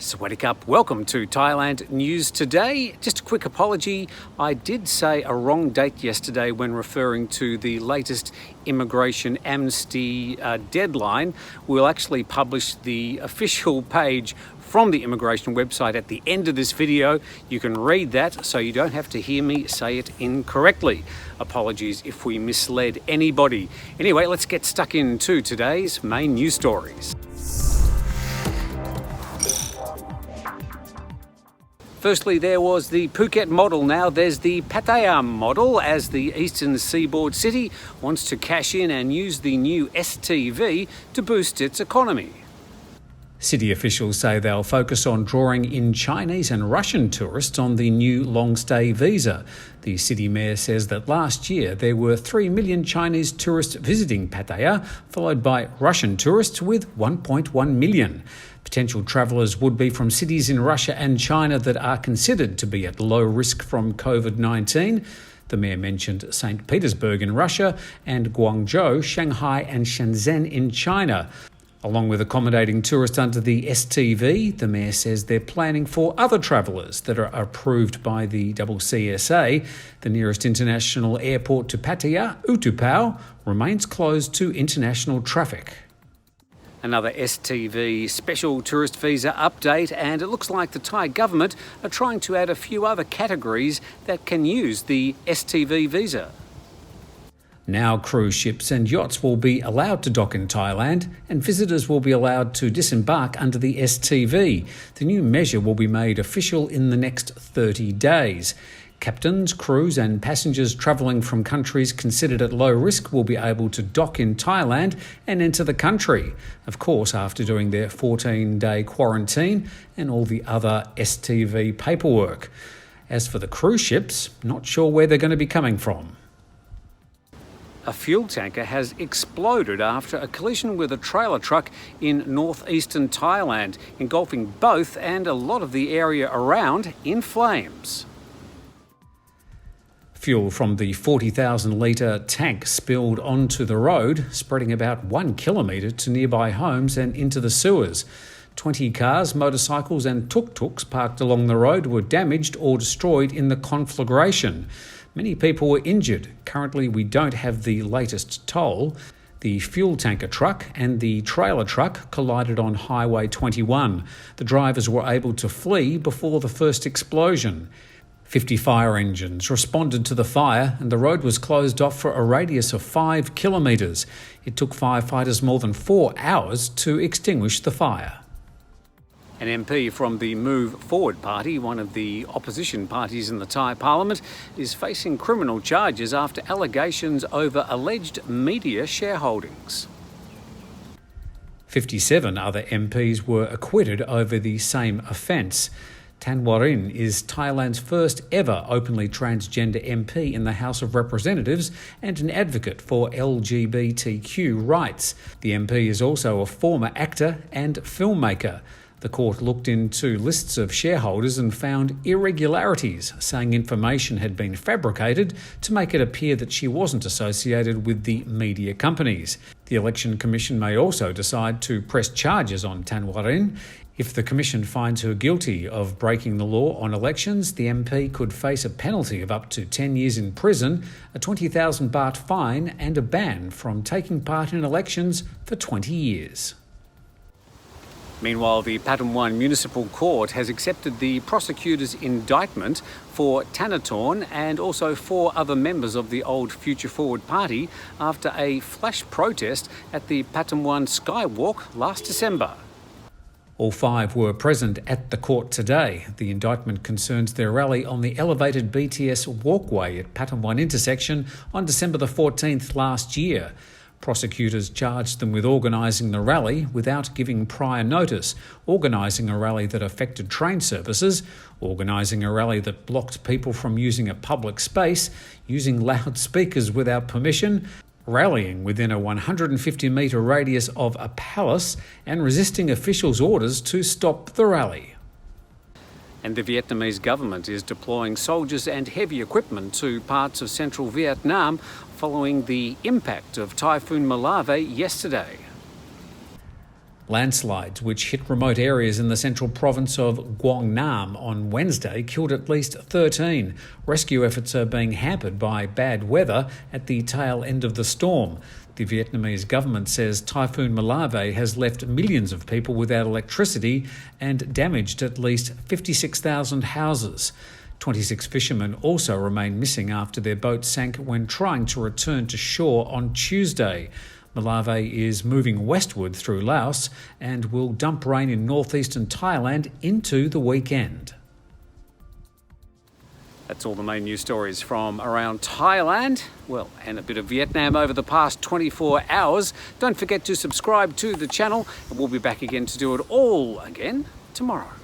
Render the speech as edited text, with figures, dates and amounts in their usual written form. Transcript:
Sawasdee Up. Welcome to Thailand News Today. Just a quick apology. I did say a wrong date yesterday when referring to the latest immigration amnesty deadline. We'll actually publish the official page from the immigration website at the end of this video. You can read that so you don't have to hear me say it incorrectly. Apologies if we misled anybody. Anyway, let's get stuck into today's main news stories. Firstly, there was the Phuket Model. Now there's the Pattaya Model, as the eastern seaboard city wants to cash in and use the new STV to boost its economy. City officials say they'll focus on drawing in Chinese and Russian tourists on the new long-stay visa. The city mayor says that last year there were 3 million Chinese tourists visiting Pattaya, followed by Russian tourists with 1.1 million. Potential travellers would be from cities in Russia and China that are considered to be at low risk from COVID-19. The mayor mentioned St. Petersburg in Russia and Guangzhou, Shanghai and Shenzhen in China. Along with accommodating tourists under the STV, the mayor says they're planning for other travellers that are approved by the CCSA. The nearest international airport to Pattaya, U-Tapao, remains closed to international traffic. Another STV special tourist visa update, and it looks like the Thai government are trying to add a few other categories that can use the STV visa. Now cruise ships and yachts will be allowed to dock in Thailand, and visitors will be allowed to disembark under the STV. The new measure will be made official in the next 30 days. Captains, crews and passengers travelling from countries considered at low risk will be able to dock in Thailand and enter the country, of course after doing their 14-day quarantine and all the other STV paperwork. As for the cruise ships, not sure where they're going to be coming from. A fuel tanker has exploded after a collision with a trailer truck in northeastern Thailand, engulfing both and a lot of the area around in flames. Fuel from the 40,000-litre tank spilled onto the road, spreading about 1 kilometre to nearby homes and into the sewers. 20 cars, motorcycles and tuk-tuks parked along the road were damaged or destroyed in the conflagration. Many people were injured. Currently, we don't have the latest toll. The fuel tanker truck and the trailer truck collided on Highway 21. The drivers were able to flee before the first explosion. 50 fire engines responded to the fire and the road was closed off for a radius of 5 kilometres. It took firefighters more than 4 hours to extinguish the fire. An MP from the Move Forward Party, one of the opposition parties in the Thai Parliament, is facing criminal charges after allegations over alleged media shareholdings. 57 other MPs were acquitted over the same offence. Tan Warin is Thailand's first ever openly transgender MP in the House of Representatives and an advocate for LGBTQ rights. The MP is also a former actor and filmmaker. The court looked into lists of shareholders and found irregularities, saying information had been fabricated to make it appear that she wasn't associated with the media companies. The Election Commission may also decide to press charges on Tan Warin. If the Commission finds her guilty of breaking the law on elections, the MP could face a penalty of up to 10 years in prison, a 20,000 baht fine and a ban from taking part in elections for 20 years. Meanwhile, the Pattaya Municipal Court has accepted the prosecutor's indictment for Thanatorn and also 4 other members of the old Future Forward Party after a flash protest at the Pattaya Skywalk last December. All 5 were present at the court today. The indictment concerns their rally on the elevated BTS walkway at Pattaya intersection on December the 14th last year. Prosecutors charged them with organising the rally without giving prior notice, organising a rally that affected train services, organising a rally that blocked people from using a public space, using loudspeakers without permission, rallying within a 150-metre radius of a palace, and resisting officials' orders to stop the rally. And the Vietnamese government is deploying soldiers and heavy equipment to parts of central Vietnam following the impact of Typhoon Malave yesterday. Landslides, which hit remote areas in the central province of Guangdong on Wednesday, killed at least 13. Rescue efforts are being hampered by bad weather at the tail end of the storm. The Vietnamese government says Typhoon Malave has left millions of people without electricity and damaged at least 56,000 houses. 26 fishermen also remain missing after their boat sank when trying to return to shore on Tuesday. Malave is moving westward through Laos and will dump rain in northeastern Thailand into the weekend. That's all the main news stories from around Thailand, well, and a bit of Vietnam over the past 24 hours. Don't forget to subscribe to the channel, and we'll be back again to do it all again tomorrow.